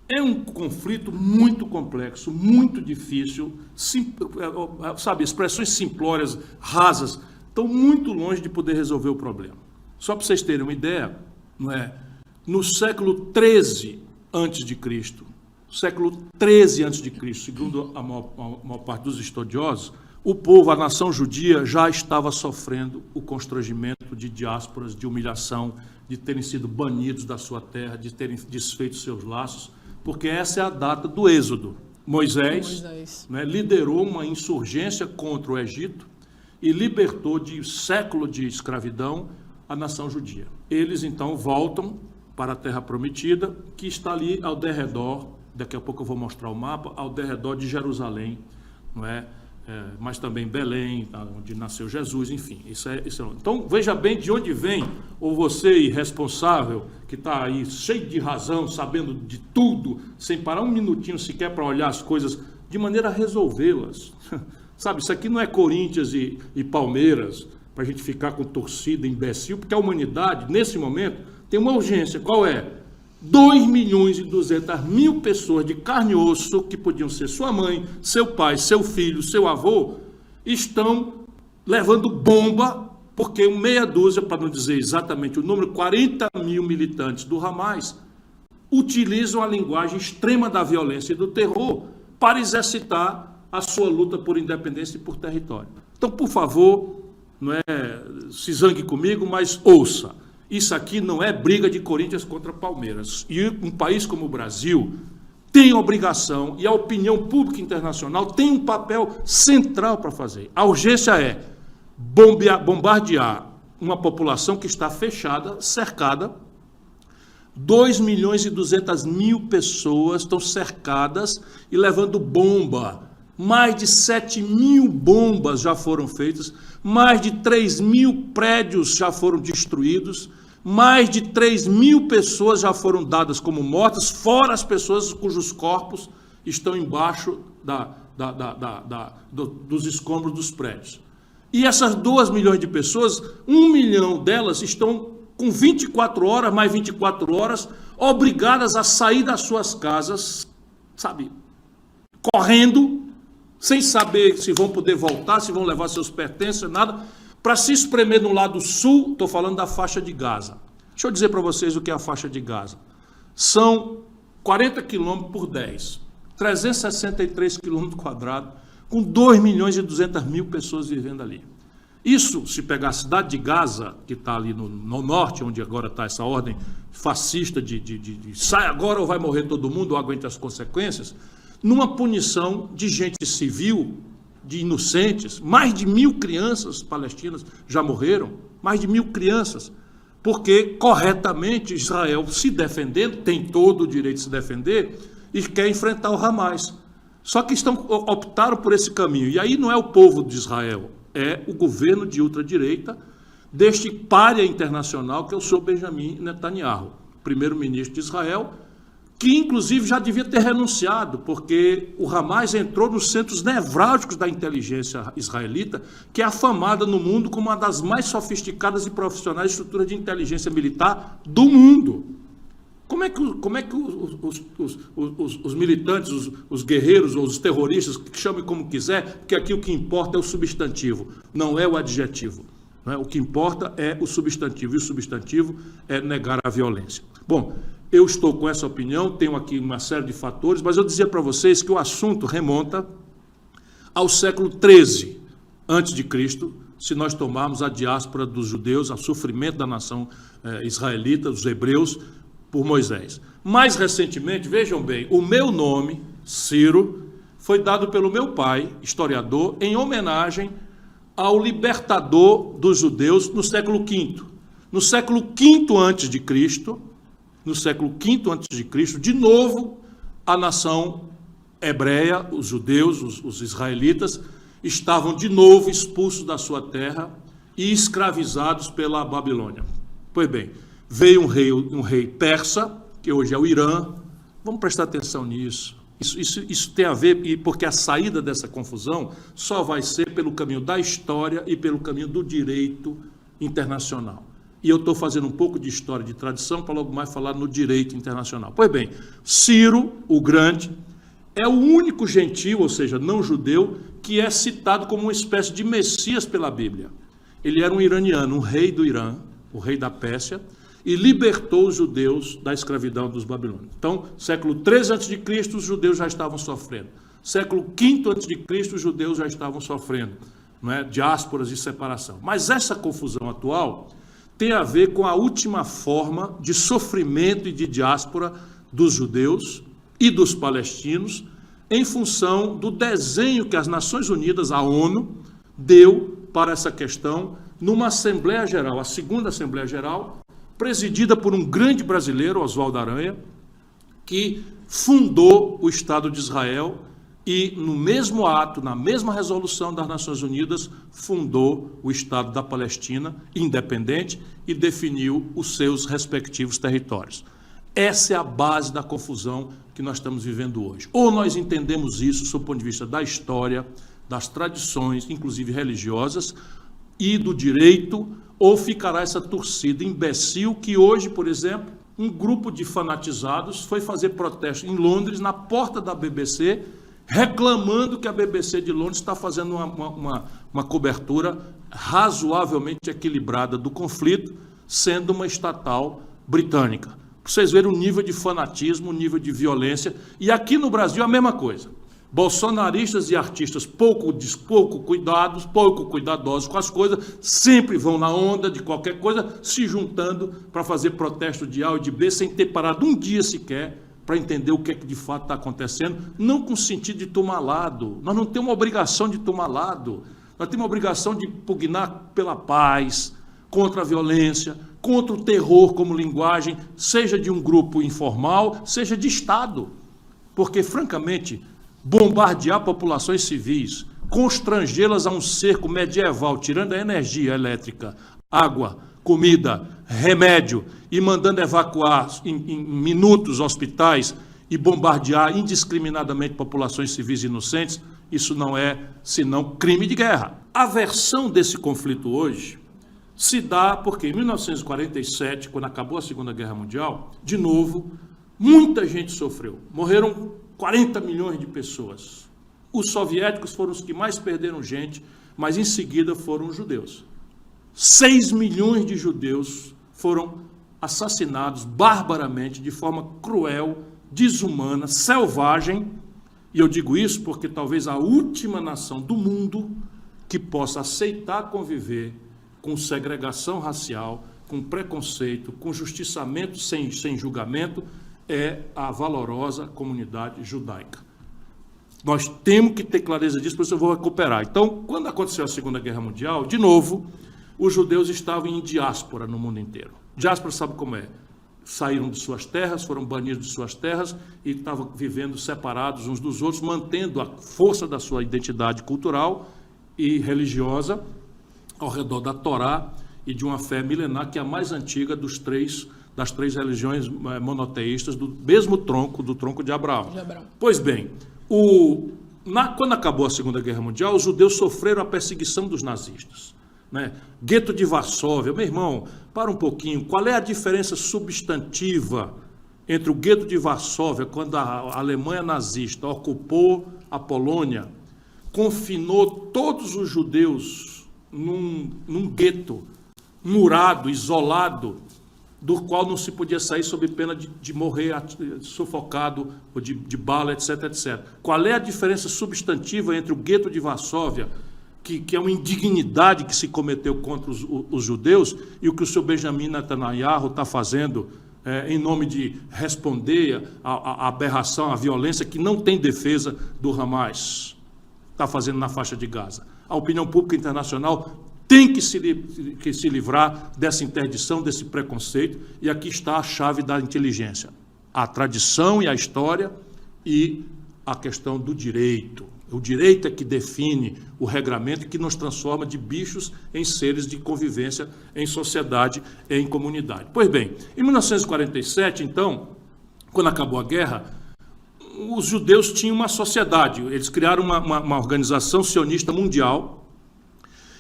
É um conflito muito complexo, muito difícil, sabe, expressões simplórias, rasas, estão muito longe de poder resolver o problema. Só para vocês terem uma ideia, não é? No século XIII a.C., século XIII a.C., segundo a maior parte dos estudiosos, o povo, a nação judia, já estava sofrendo o constrangimento de diásporas, de humilhação, de terem sido banidos da sua terra, de terem desfeito seus laços, porque essa é a data do Êxodo. Moisés. Né, liderou uma insurgência contra o Egito e libertou de século de escravidão a nação judia. Eles, então, voltam para a Terra Prometida, que está ali ao derredor, daqui a pouco eu vou mostrar o mapa, ao derredor de Jerusalém, não é? Mas também Belém, onde nasceu Jesus, enfim. Isso é. Então, veja bem de onde vem, ou você, irresponsável, que está aí cheio de razão, sabendo de tudo, sem parar um minutinho sequer para olhar as coisas, de maneira a resolvê-las. Sabe, isso aqui não é Corinthians e Palmeiras, para a gente ficar com torcida imbecil, porque a humanidade, nesse momento, tem uma urgência. Qual é? 2.200.000 pessoas de carne e osso, que podiam ser sua mãe, seu pai, seu filho, seu avô, estão levando bomba, porque meia dúzia, para não dizer exatamente o número, 40.000 militantes do Hamas utilizam a linguagem extrema da violência e do terror para exercitar a sua luta por independência e por território. Então, por favor, não se zangue comigo, mas ouça. Isso aqui não é briga de Corinthians contra Palmeiras. E um país como o Brasil tem obrigação, e a opinião pública internacional tem um papel central para fazer. A urgência é bombardear uma população que está fechada, cercada. 2.200.000 pessoas estão cercadas e levando bomba. Mais de 7.000 bombas já foram feitas, mais de 3.000 prédios já foram destruídos, mais de 3.000 pessoas já foram dadas como mortas, fora as pessoas cujos corpos estão embaixo dos escombros dos prédios. E essas 2 milhões de pessoas, 1 milhão delas estão com 24 horas, mais 24 horas, obrigadas a sair das suas casas, sabe, correndo, sem saber se vão poder voltar, se vão levar seus pertences, nada, para se espremer no lado sul. Estou falando da faixa de Gaza. Deixa eu dizer para vocês o que é a faixa de Gaza. São 40 quilômetros por 10, 363 quilômetros quadrados, com 2.200.000 pessoas vivendo ali. Isso, se pegar a cidade de Gaza, que está ali no norte, onde agora está essa ordem fascista de sai agora ou vai morrer todo mundo, ou aguenta as consequências, numa punição de gente civil, de inocentes, mais de 1.000 crianças palestinas já morreram, mais de 1.000 crianças, porque corretamente Israel, se defendendo, tem todo o direito de se defender, e quer enfrentar o Hamas. Só que optaram por esse caminho, e aí não é o povo de Israel, é o governo de ultradireita deste pária internacional que é o senhor Benjamin Netanyahu, primeiro-ministro de Israel, que inclusive já devia ter renunciado, porque o Hamas entrou nos centros nevrálgicos da inteligência israelita, que é afamada no mundo como uma das mais sofisticadas e profissionais estruturas de inteligência militar do mundo. Como é que os militantes, os guerreiros ou os terroristas, que chamem como quiser, porque aqui o que importa é o substantivo, não é o adjetivo. Não é? O que importa é o substantivo, e o substantivo é negar a violência. Bom, eu estou com essa opinião, tenho aqui uma série de fatores, mas eu dizia para vocês que o assunto remonta ao século XIII a.C., se nós tomarmos a diáspora dos judeus, o sofrimento da nação israelita, dos hebreus, por Moisés. Mais recentemente, vejam bem, o meu nome, Ciro, foi dado pelo meu pai, historiador, em homenagem ao libertador dos judeus no século V. No século V a.C., no século V a.C., de novo, a nação hebreia, os judeus, os israelitas, estavam de novo expulsos da sua terra e escravizados pela Babilônia. Pois bem, veio um rei persa, que hoje é o Irã. Vamos prestar atenção nisso. Isso tem a ver, porque a saída dessa confusão só vai ser pelo caminho da história e pelo caminho do direito internacional. E eu estou fazendo um pouco de história de tradição para logo mais falar no direito internacional. Pois bem, Ciro, o Grande, é o único gentio, ou seja, não judeu, que é citado como uma espécie de Messias pela Bíblia. Ele era um iraniano, um rei do Irã, o rei da Pérsia, e libertou os judeus da escravidão dos babilônios. Então, século 3 a.C., os judeus já estavam sofrendo. Século V a.C., os judeus já estavam sofrendo, não é? Diásporas e separação. Mas essa confusão atual tem a ver com a última forma de sofrimento e de diáspora dos judeus e dos palestinos, em função do desenho que as Nações Unidas, a ONU, deu para essa questão numa Assembleia Geral, a segunda Assembleia Geral, presidida por um grande brasileiro, Oswaldo Aranha, que fundou o Estado de Israel e, no mesmo ato, na mesma resolução das Nações Unidas, fundou o Estado da Palestina, independente, e definiu os seus respectivos territórios. Essa é a base da confusão que nós estamos vivendo hoje. Ou nós entendemos isso, sob o ponto de vista da história, das tradições, inclusive religiosas, e do direito, ou ficará essa torcida imbecil que hoje, por exemplo, um grupo de fanatizados foi fazer protesto em Londres, na porta da BBC, reclamando que a BBC de Londres está fazendo uma cobertura razoavelmente equilibrada do conflito, sendo uma estatal britânica. Para vocês verem o nível de fanatismo, o nível de violência. E aqui no Brasil a mesma coisa. Bolsonaristas e artistas pouco cuidadosos com as coisas, sempre vão na onda de qualquer coisa, se juntando para fazer protesto de A e de B, sem ter parado um dia sequer para entender o que é que de fato está acontecendo, não com sentido de tomar lado. Nós não temos uma obrigação de tomar lado. Nós temos uma obrigação de pugnar pela paz, contra a violência, contra o terror como linguagem, seja de um grupo informal, seja de Estado. Porque, francamente, bombardear populações civis, constrangê-las a um cerco medieval, tirando a energia elétrica, água, comida, remédio, e mandando evacuar em minutos hospitais e bombardear indiscriminadamente populações civis inocentes, isso não é senão crime de guerra. A versão desse conflito hoje se dá porque em 1947, quando acabou a Segunda Guerra Mundial, de novo, muita gente sofreu. Morreram 40 milhões de pessoas. Os soviéticos foram os que mais perderam gente, mas em seguida foram os judeus. 6 milhões de judeus foram assassinados barbaramente, de forma cruel, desumana, selvagem. E eu digo isso porque talvez a última nação do mundo que possa aceitar conviver com segregação racial, com preconceito, com justiçamento sem julgamento, é a valorosa comunidade judaica. Nós temos que ter clareza disso, por isso eu vou recuperar. Então, quando aconteceu a Segunda Guerra Mundial, de novo, os judeus estavam em diáspora no mundo inteiro. Diáspora sabe como é? Saíram de suas terras, foram banidos de suas terras e estavam vivendo separados uns dos outros, mantendo a força da sua identidade cultural e religiosa ao redor da Torá e de uma fé milenar que é a mais antiga das três religiões monoteístas do mesmo tronco, do tronco de Abraão. Pois bem, quando acabou a Segunda Guerra Mundial, os judeus sofreram a perseguição dos nazistas. Né? Gueto de Varsóvia, meu irmão, para um pouquinho, qual é a diferença substantiva entre o gueto de Varsóvia, quando a Alemanha nazista ocupou a Polônia, confinou todos os judeus num gueto murado, isolado, do qual não se podia sair sob pena de morrer sufocado, ou de bala, etc, etc. Qual é a diferença substantiva entre o gueto de Varsóvia, que é uma indignidade que se cometeu contra os judeus, e o que o seu Benjamin Netanyahu está fazendo em nome de responder à aberração, à violência que não tem defesa do Hamas, está fazendo na faixa de Gaza? A opinião pública internacional tem que se livrar dessa interdição, desse preconceito, e aqui está a chave da inteligência. A tradição e a história e a questão do direito. O direito é que define o regramento que nos transforma de bichos em seres de convivência em sociedade, em comunidade. Pois bem, em 1947, então, quando acabou a guerra, os judeus tinham uma sociedade, eles criaram uma organização sionista mundial,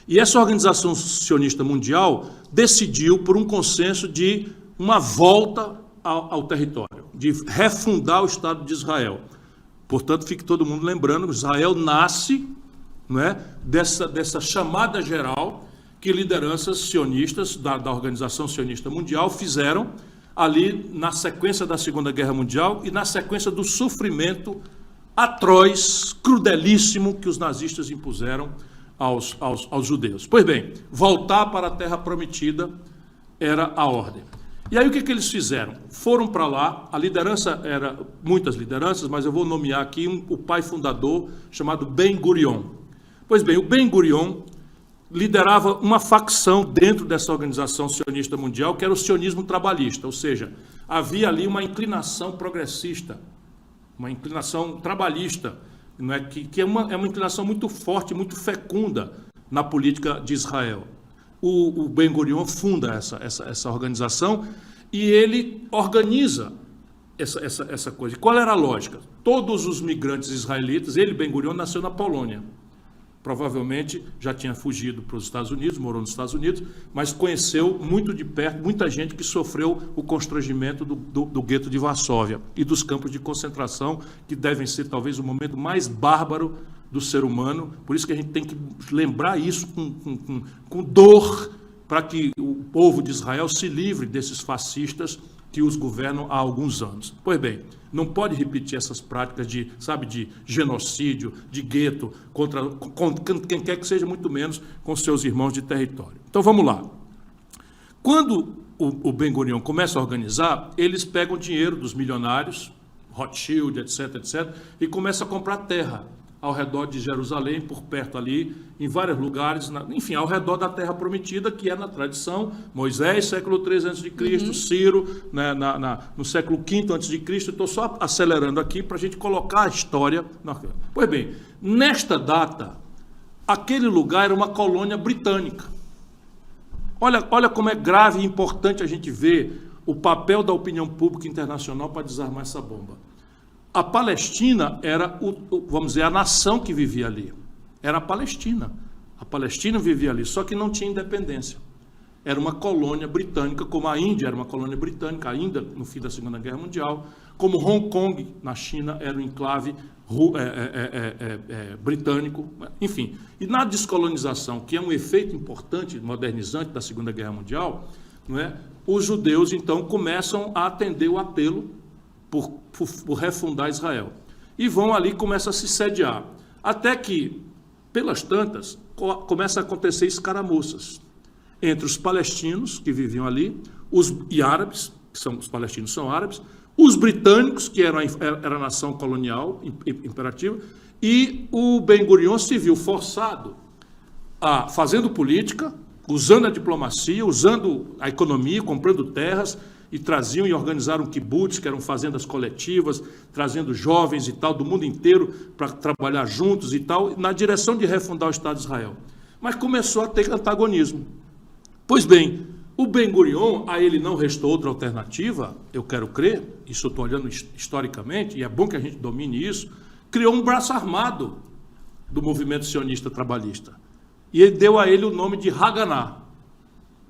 E essa Organização Sionista Mundial decidiu por um consenso de uma volta ao território, de refundar o Estado de Israel. Portanto, fique todo mundo lembrando que Israel nasce, não é, dessa chamada geral que lideranças sionistas da Organização Sionista Mundial fizeram ali na sequência da Segunda Guerra Mundial e na sequência do sofrimento atroz, crudelíssimo que os nazistas impuseram aos judeus. Pois bem, voltar para a Terra Prometida era a ordem. E aí o que eles fizeram? Foram para lá, a liderança era muitas lideranças, mas eu vou nomear aqui o pai fundador chamado Ben-Gurion. Pois bem, o Ben-Gurion liderava uma facção dentro dessa Organização Sionista Mundial, que era o sionismo trabalhista, ou seja, havia ali uma inclinação progressista, uma inclinação trabalhista, não é? Que é uma inclinação muito forte, muito fecunda na política de Israel. O Ben-Gurion funda essa organização e ele organiza essa coisa. E qual era a lógica? Todos os migrantes israelitas, Ben-Gurion nasceu na Polônia, provavelmente já tinha fugido para os Estados Unidos, morou nos Estados Unidos, mas conheceu muito de perto muita gente que sofreu o constrangimento do gueto de Varsóvia e dos campos de concentração, que devem ser talvez o momento mais bárbaro do ser humano. Por isso que a gente tem que lembrar isso com dor, para que o povo de Israel se livre desses fascistas que os governam há alguns anos. Pois bem, não pode repetir essas práticas de genocídio, de gueto, contra quem quer que seja, muito menos com seus irmãos de território. Então vamos lá. Quando o Ben-Gurion começa a organizar, eles pegam dinheiro dos milionários, Rothschild, etc., e começam a comprar terra ao redor de Jerusalém, por perto ali, em vários lugares, enfim, ao redor da Terra Prometida, que é na tradição, Moisés, século 3 a.C., Ciro, né, no século V a.C., estou só acelerando aqui para a gente colocar a história. Pois bem, nesta data, aquele lugar era uma colônia britânica. Olha como é grave e importante a gente ver o papel da opinião pública internacional para desarmar essa bomba. A Palestina era, vamos dizer, a nação que vivia ali. Era a Palestina. A Palestina vivia ali, só que não tinha independência. Era uma colônia britânica, como a Índia era uma colônia britânica, ainda no fim da Segunda Guerra Mundial, como Hong Kong, na China, era um enclave britânico, enfim. E na descolonização, que é um efeito importante, modernizante da Segunda Guerra Mundial, não é? Os judeus, então, começam a atender o apelo por refundar Israel. E vão ali e começam a se sediar. Até que, pelas tantas, começa a acontecer escaramuças entre os palestinos que viviam ali, e árabes, os palestinos são árabes, os britânicos, que era a nação colonial imperativa, e o Ben-Gurion se viu forçado a, fazendo política, usando a diplomacia, usando a economia, comprando terras, e traziam e organizaram kibbutz, que eram fazendas coletivas, trazendo jovens e tal, do mundo inteiro, para trabalhar juntos e tal, na direção de refundar o Estado de Israel. Mas começou a ter antagonismo. Pois bem, o Ben-Gurion, a ele não restou outra alternativa, eu quero crer, isso eu estou olhando historicamente, e é bom que a gente domine isso, criou um braço armado do movimento sionista trabalhista. E ele deu a ele o nome de Haganah.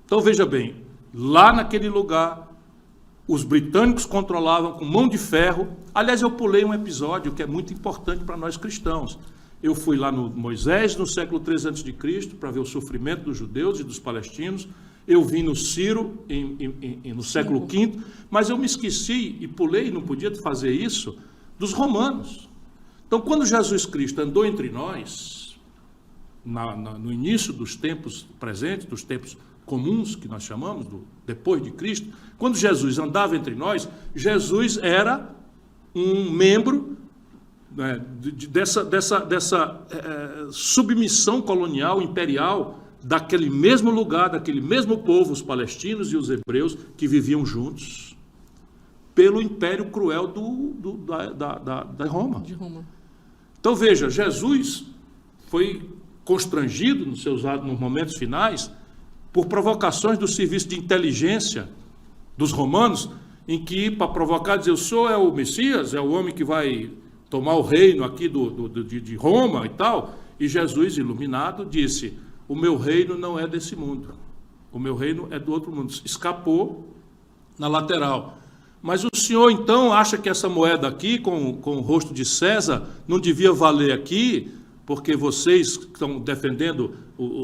Então, veja bem, lá naquele lugar, os britânicos controlavam com mão de ferro. Aliás, eu pulei um episódio que é muito importante para nós cristãos. Eu fui lá no Moisés, no século 3 a.C., para ver o sofrimento dos judeus e dos palestinos. Eu vim no Ciro, no século V, mas eu me esqueci e pulei, não podia fazer isso, dos romanos. Então, quando Jesus Cristo andou entre nós, no início dos tempos presentes, dos tempos comuns, que nós chamamos, depois de Cristo, quando Jesus andava entre nós, Jesus era um membro, né, dessa submissão colonial, imperial, daquele mesmo lugar, daquele mesmo povo, os palestinos e os hebreus, que viviam juntos, pelo império cruel da Roma. De Roma. Então veja, Jesus foi constrangido nos momentos finais por provocações do serviço de inteligência dos romanos, em que, para provocar, dizer, é o Messias, é o homem que vai tomar o reino aqui de Roma e tal, e Jesus, iluminado, disse, o meu reino não é desse mundo. O meu reino é do outro mundo. Escapou na lateral. Mas o senhor, então, acha que essa moeda aqui, com o rosto de César, não devia valer aqui, porque vocês estão defendendo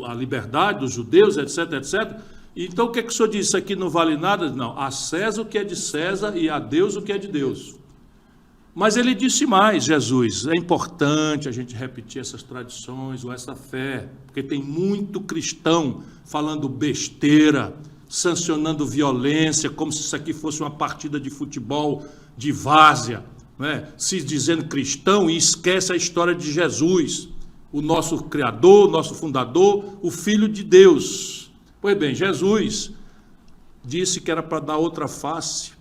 a liberdade dos judeus, etc, etc. Então, o que o senhor disse? Isso aqui não vale nada? Não, a César o que é de César e a Deus o que é de Deus. Mas ele disse mais, Jesus, é importante a gente repetir essas tradições ou essa fé, porque tem muito cristão falando besteira, sancionando violência, como se isso aqui fosse uma partida de futebol de várzea, né? Se dizendo cristão e esquece a história de Jesus, o nosso Criador, o nosso fundador, o Filho de Deus. Pois bem, Jesus disse que era para dar outra face.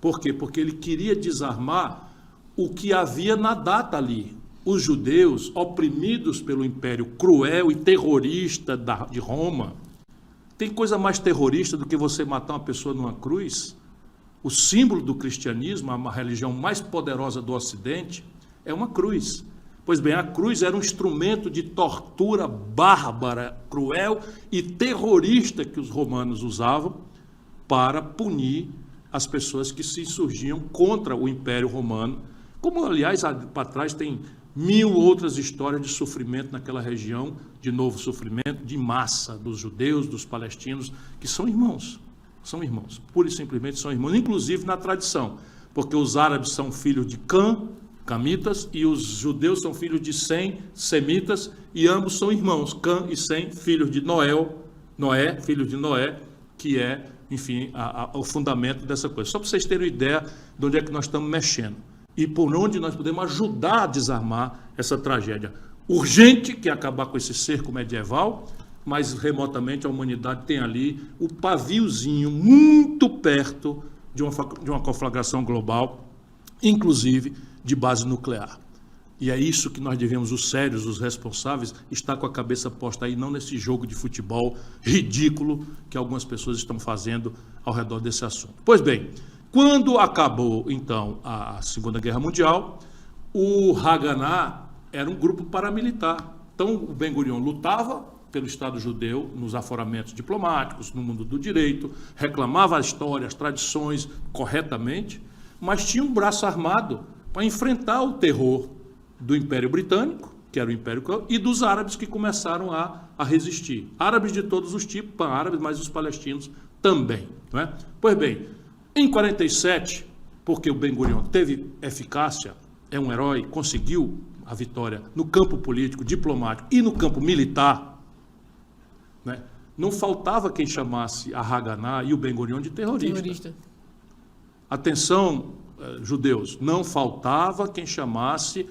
Por quê? Porque ele queria desarmar o que havia na data ali. Os judeus, oprimidos pelo império cruel e terrorista de Roma. Tem coisa mais terrorista do que você matar uma pessoa numa cruz? O símbolo do cristianismo, a religião mais poderosa do Ocidente, é uma cruz. Pois bem, a cruz era um instrumento de tortura bárbara, cruel e terrorista que os romanos usavam para punir as pessoas que se insurgiam contra o Império Romano. Como, aliás, para trás tem 1000 outras histórias de sofrimento naquela região, de novo sofrimento, de massa dos judeus, dos palestinos, que são irmãos, pura e simplesmente são irmãos, inclusive na tradição, porque os árabes são filhos de Cã, camitas, e os judeus são filhos de Sem, semitas, e ambos são irmãos, Cã e Sem, filhos de Noé, filhos de Noé, que é, enfim, o fundamento dessa coisa. Só para vocês terem uma ideia de onde é que nós estamos mexendo e por onde nós podemos ajudar a desarmar essa tragédia urgente, que é acabar com esse cerco medieval, mas remotamente a humanidade tem ali o paviozinho muito perto de uma conflagração global, inclusive de base nuclear. E é isso que nós devemos, os sérios, os responsáveis, estar com a cabeça posta aí, não nesse jogo de futebol ridículo que algumas pessoas estão fazendo ao redor desse assunto. Pois bem, quando acabou, então, a Segunda Guerra Mundial, o Haganah era um grupo paramilitar. Então, o Ben-Gurion lutava pelo Estado judeu nos aforamentos diplomáticos, no mundo do direito, reclamava a história, as tradições corretamente, mas tinha um braço armado para enfrentar o terror do Império Britânico, que era o Império Cruel, e dos árabes que começaram a resistir. Árabes de todos os tipos, pan-árabes, mas os palestinos também. Não é? Pois bem, em 47, porque o Ben-Gurion teve eficácia, é um herói, conseguiu a vitória no campo político, diplomático e no campo militar, né? Não faltava quem chamasse a Haganah e o Ben-Gurion de terrorista. Atenção, judeus, não faltava quem chamasse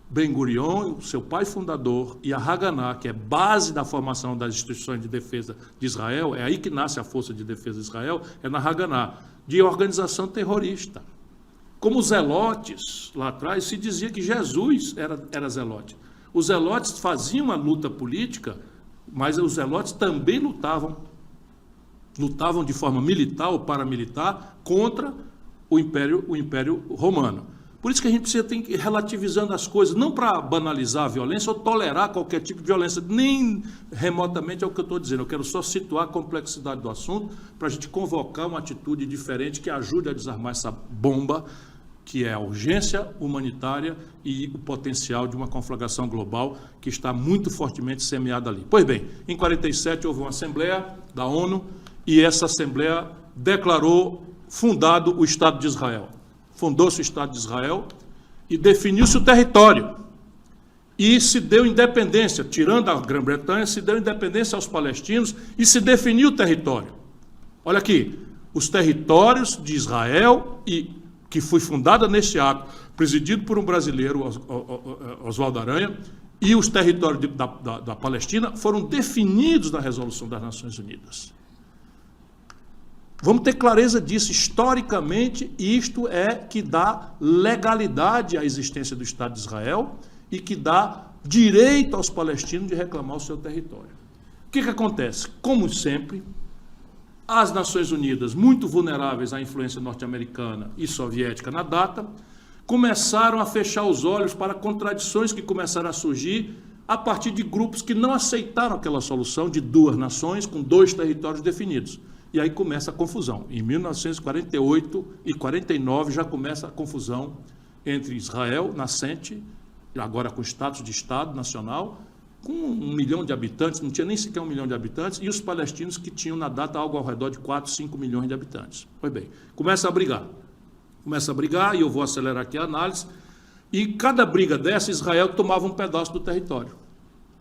Ben-Gurion, seu pai fundador, e a Haganah, que é base da formação das instituições de defesa de Israel, é aí que nasce a Força de Defesa de Israel, é na Haganah, de organização terrorista. Como os zelotes, lá atrás, se dizia que Jesus era zelote. Os zelotes faziam uma luta política, mas os zelotes também lutavam de forma militar ou paramilitar contra o Império Romano. Por isso que a gente precisa ter que ir relativizando as coisas, não para banalizar a violência ou tolerar qualquer tipo de violência, nem remotamente é o que eu estou dizendo. Eu quero só situar a complexidade do assunto para a gente convocar uma atitude diferente que ajude a desarmar essa bomba, que é a urgência humanitária e o potencial de uma conflagração global que está muito fortemente semeada ali. Pois bem, em 47 houve uma Assembleia da ONU e essa Assembleia declarou fundado o Estado de Israel. Fundou-se o Estado de Israel e definiu-se o território. E se deu independência, tirando a Grã-Bretanha, se deu independência aos palestinos e se definiu o território. Olha aqui, os territórios de Israel, que foi fundada nesse ato, presidido por um brasileiro, Oswaldo Aranha, e os territórios da Palestina foram definidos na Resolução das Nações Unidas. Vamos ter clareza disso. Historicamente, isto é que dá legalidade à existência do Estado de Israel e que dá direito aos palestinos de reclamar o seu território. O que acontece? Como sempre, as Nações Unidas, muito vulneráveis à influência norte-americana e soviética na data, começaram a fechar os olhos para contradições que começaram a surgir a partir de grupos que não aceitaram aquela solução de duas nações com dois territórios definidos. E aí começa a confusão. Em 1948 e 49 já começa a confusão entre Israel, nascente, agora com status de Estado nacional, com 1 milhão de habitantes, não tinha nem sequer 1 milhão de habitantes, e os palestinos que tinham na data algo ao redor de 4, 5 milhões de habitantes. Pois bem, começa a brigar, e eu vou acelerar aqui a análise, e cada briga dessa, Israel tomava um pedaço do território.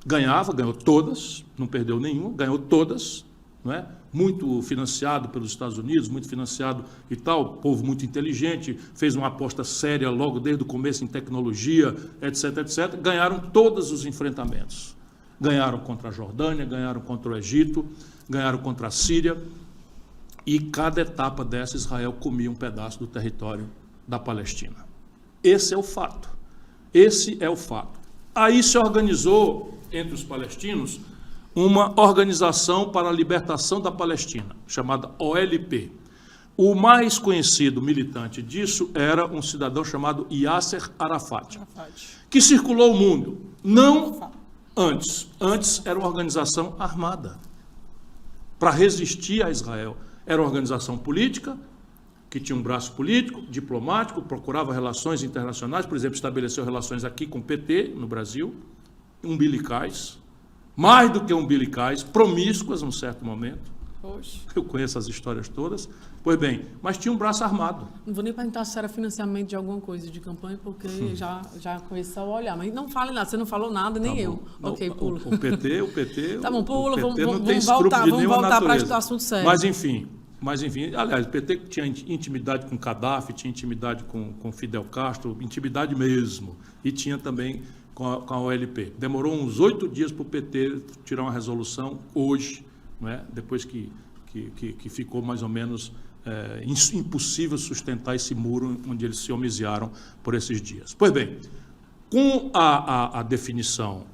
Ganhou todas, não perdeu nenhuma, ganhou todas, não é? Muito financiado pelos Estados Unidos, muito financiado e tal, povo muito inteligente, fez uma aposta séria logo desde o começo em tecnologia, etc, etc. Ganharam todos os enfrentamentos. Ganharam contra a Jordânia, ganharam contra o Egito, ganharam contra a Síria, e cada etapa dessa, Israel comia um pedaço do território da Palestina. Esse é o fato. Aí se organizou entre os palestinos uma organização para a libertação da Palestina, chamada OLP. O mais conhecido militante disso era um cidadão chamado Yasser Arafat, que circulou o mundo. Não antes. Antes era uma organização armada para resistir a Israel. Era uma organização política, que tinha um braço político, diplomático, procurava relações internacionais, por exemplo, estabeleceu relações aqui com o PT, no Brasil, umbilicais, mais do que umbilicais, promíscuas num certo momento. Oxe. Eu conheço as histórias todas. Pois bem, mas tinha um braço armado. Não vou nem perguntar se era financiamento de alguma coisa de campanha, porque já conheço só o olhar. Mas não fale nada, você não falou nada, nem eu. Ok, pula. O PT... Tá bom, pula, vamos voltar para o assunto sério. Mas enfim, aliás, o PT tinha intimidade com Gaddafi, tinha intimidade com Fidel Castro, intimidade mesmo, e tinha também com a OLP. Demorou uns 8 dias para o PT tirar uma resolução hoje, não é? Depois que ficou mais ou menos impossível sustentar esse muro onde eles se homiziaram por esses dias. Pois bem, com a definição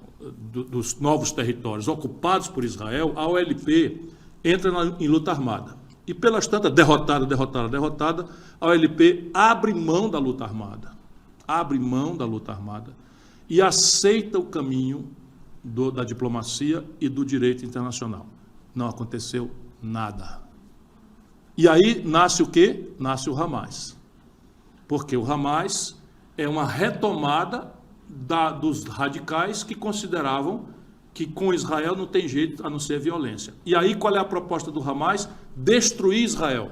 dos novos territórios ocupados por Israel, a OLP entra em luta armada. E, pelas tantas, derrotada, a OLP abre mão da luta armada. E aceita o caminho da diplomacia e do direito internacional. Não aconteceu nada. E aí nasce o quê? Nasce o Hamas. Porque o Hamas é uma retomada dos radicais que consideravam que com Israel não tem jeito a não ser violência. E aí qual é a proposta do Hamas? Destruir Israel.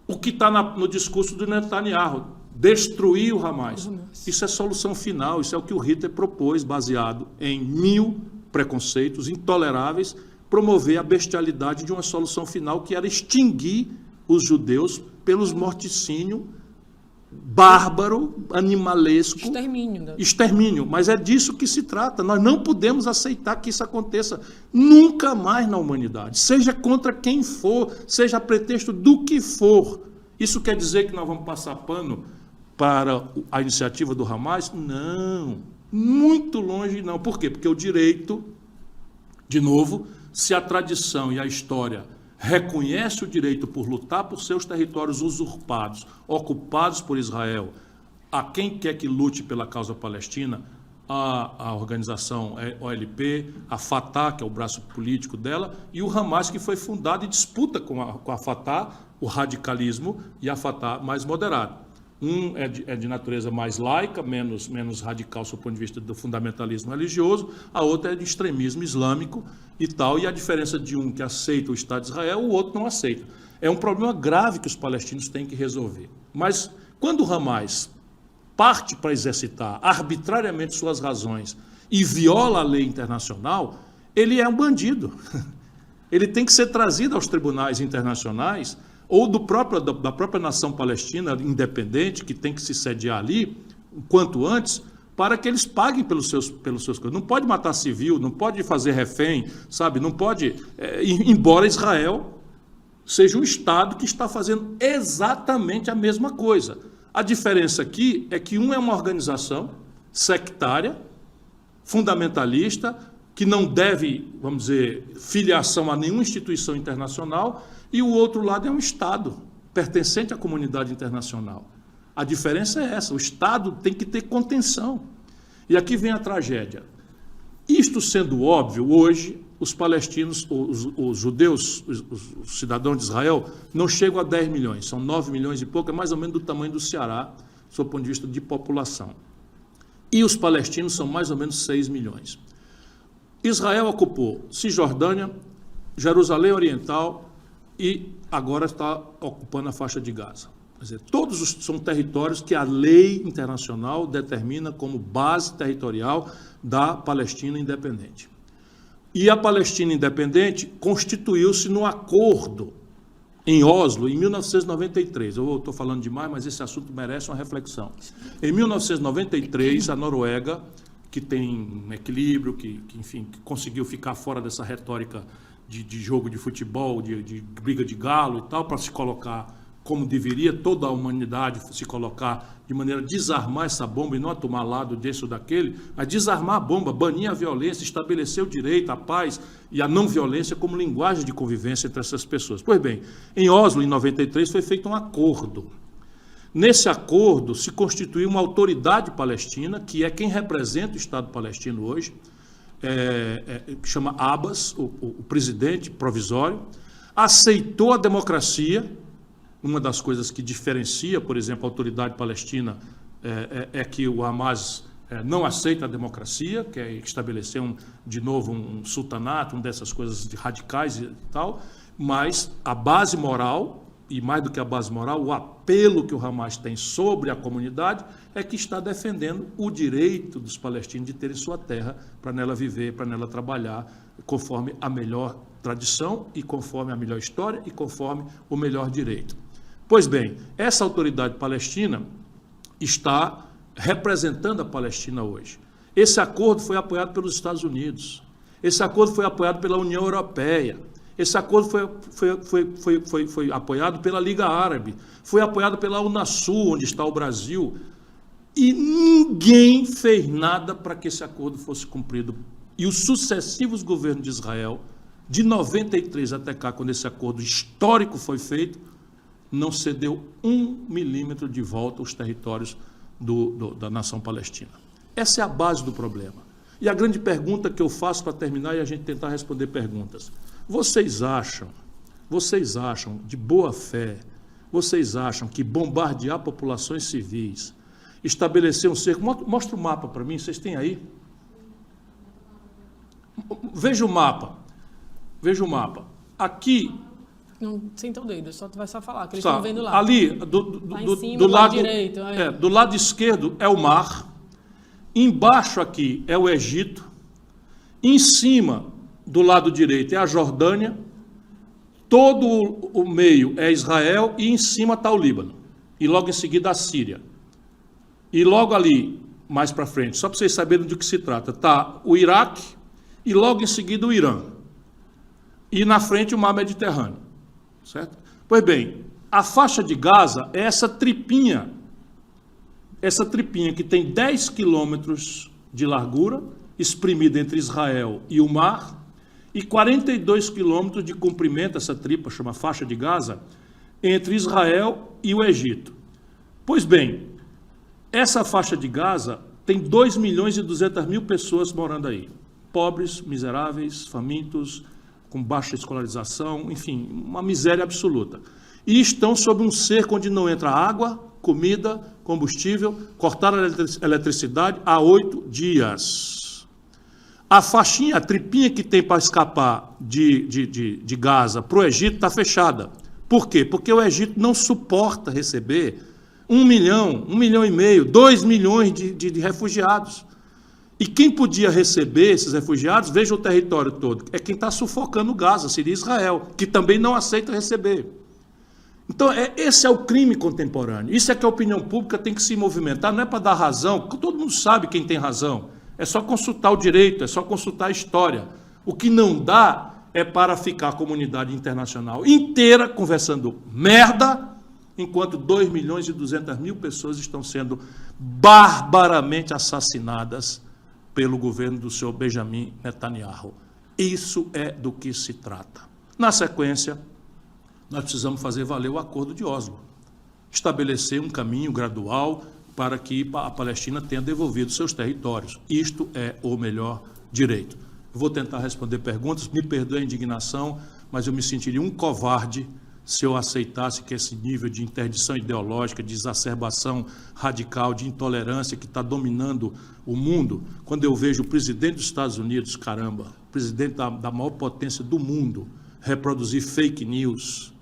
O que está no discurso do Netanyahu, destruir o Hamas. Isso é solução final, isso é o que o Hitler propôs, baseado em 1000 preconceitos intoleráveis, promover a bestialidade de uma solução final que era extinguir os judeus pelos morticínio bárbaro, animalesco. Extermínio, mas é disso que se trata. Nós não podemos aceitar que isso aconteça nunca mais na humanidade, seja contra quem for, seja a pretexto do que for. Isso quer dizer que nós vamos passar pano para a iniciativa do Hamas? Não, muito longe não. Por quê? Porque o direito, de novo, se a tradição e a história reconhece o direito por lutar por seus territórios usurpados, ocupados por Israel, a quem quer que lute pela causa palestina, a organização OLP, a Fatah, que é o braço político dela, e o Hamas, que foi fundado e disputa com a Fatah o radicalismo, e a Fatah mais moderado. Um é de natureza mais laica, menos radical do ponto de vista do fundamentalismo religioso, a outra é de extremismo islâmico e tal, e a diferença de um que aceita o Estado de Israel, o outro não aceita. É um problema grave que os palestinos têm que resolver. Mas quando o Hamas parte para exercitar arbitrariamente suas razões e viola a lei internacional, ele é um bandido. Ele tem que ser trazido aos tribunais internacionais ou da própria nação palestina independente, que tem que se sediar ali, o quanto antes, para que eles paguem pelos seus coisas. Não pode matar civil, não pode fazer refém, sabe? Não pode, embora Israel seja um Estado que está fazendo exatamente a mesma coisa. A diferença aqui é que um é uma organização sectária, fundamentalista, que não deve, vamos dizer, filiação a nenhuma instituição internacional, e o outro lado é um Estado pertencente à comunidade internacional. A diferença é essa, o Estado tem que ter contenção. E aqui vem a tragédia. Isto sendo óbvio, hoje os palestinos, os judeus, os cidadãos de Israel, não chegam a 10 milhões, são 9 milhões e pouco, é mais ou menos do tamanho do Ceará, do ponto de vista de população. E os palestinos são mais ou menos 6 milhões. Israel ocupou Cisjordânia, Jerusalém Oriental e agora está ocupando a faixa de Gaza. Quer dizer, todos são territórios que a lei internacional determina como base territorial da Palestina independente. E a Palestina independente constituiu-se no acordo em Oslo, em 1993. Eu estou falando demais, mas esse assunto merece uma reflexão. Em 1993, a Noruega, que tem um equilíbrio, enfim, que conseguiu ficar fora dessa retórica de jogo de futebol, de briga de galo e tal, para se colocar como deveria toda a humanidade se colocar de maneira a desarmar essa bomba e não a tomar lado desse ou daquele, a desarmar a bomba, banir a violência, estabelecer o direito, a paz e a não violência como linguagem de convivência entre essas pessoas. Pois bem, em Oslo, em 93, foi feito um acordo. Nesse acordo se constituiu uma autoridade palestina, que é quem representa o Estado palestino hoje, chama Abbas, o presidente provisório, aceitou a democracia. Uma das coisas que diferencia, por exemplo, a autoridade palestina é que o Hamas não aceita a democracia, quer estabelecer de novo um sultanato, uma dessas coisas radicais e tal, mas a base moral, e mais do que a base moral, o apelo que o Hamas tem sobre a comunidade é que está defendendo o direito dos palestinos de terem sua terra para nela viver, para nela trabalhar, conforme a melhor tradição e conforme a melhor história e conforme o melhor direito. Pois bem, essa autoridade palestina está representando a Palestina hoje. Esse acordo foi apoiado pelos Estados Unidos, esse acordo foi apoiado pela União Europeia, esse acordo foi apoiado pela Liga Árabe, foi apoiado pela Unasul, onde está o Brasil, e ninguém fez nada para que esse acordo fosse cumprido. E os sucessivos governos de Israel, de 93 até cá, quando esse acordo histórico foi feito, não cedeu 1 milímetro de volta aos territórios da nação palestina. Essa é a base do problema. E a grande pergunta que eu faço para terminar e a gente tentar responder perguntas. Vocês acham, de boa fé, vocês acham que bombardear populações civis, estabelecer um cerco... Mostra o mapa para mim, vocês têm aí? Veja o mapa. Aqui... Não senta o dedo, só tu vai só falar, que eles estão vendo lá. Ali, do lado direito, do lado esquerdo é o mar, embaixo aqui é o Egito, em cima, do lado direito, é a Jordânia, todo o meio é Israel e em cima está o Líbano, e logo em seguida a Síria. E logo ali, mais para frente, só para vocês saberem do que se trata, está o Iraque e logo em seguida o Irã. E na frente o mar Mediterrâneo. Certo? Pois bem, a faixa de Gaza é essa tripinha que tem 10 quilômetros de largura, exprimida entre Israel e o mar, e 42 quilômetros de comprimento, essa tripa chama faixa de Gaza, entre Israel e o Egito. Pois bem, essa faixa de Gaza tem 2.200.000 pessoas morando aí, pobres, miseráveis, famintos, com baixa escolarização, enfim, uma miséria absoluta. E estão sob um cerco onde não entra água, comida, combustível, cortaram a eletricidade há 8 dias. A faixinha, a tripinha que tem para escapar de Gaza para o Egito está fechada. Por quê? Porque o Egito não suporta receber 1 milhão, 1,5 milhão, 2 milhões de refugiados. E quem podia receber esses refugiados, veja o território todo, é quem está sufocando Gaza, seria Israel, que também não aceita receber. Então, esse é o crime contemporâneo. Isso é que a opinião pública tem que se movimentar, não é para dar razão, todo mundo sabe quem tem razão. É só consultar o direito, é só consultar a história. O que não dá é para ficar a comunidade internacional inteira conversando merda, enquanto 2.200.000 pessoas estão sendo barbaramente assassinadas pelo governo do senhor Benjamin Netanyahu. Isso é do que se trata. Na sequência, nós precisamos fazer valer o acordo de Oslo, estabelecer um caminho gradual para que a Palestina tenha devolvido seus territórios. Isto é o melhor direito. Eu vou tentar responder perguntas, me perdoe a indignação, mas eu me sentiria um covarde se eu aceitasse que esse nível de interdição ideológica, de exacerbação radical, de intolerância que está dominando o mundo, quando eu vejo o presidente dos Estados Unidos, caramba, presidente da maior potência do mundo, reproduzir fake news,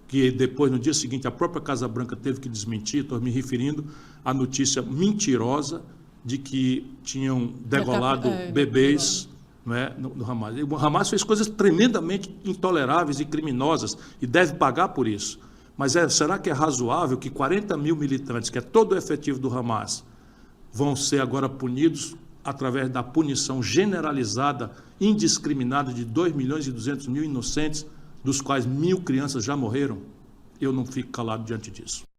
que depois, no dia seguinte, a própria Casa Branca teve que desmentir. Estou me referindo à notícia mentirosa de que tinham degolado bebês, não é, no Hamas. O Hamas fez coisas tremendamente intoleráveis e criminosas e deve pagar por isso. Mas será que é razoável que 40 mil militantes, que é todo o efetivo do Hamas, vão ser agora punidos através da punição generalizada, indiscriminada de 2.200.000 inocentes, dos quais 1.000 crianças já morreram? Eu não fico calado diante disso.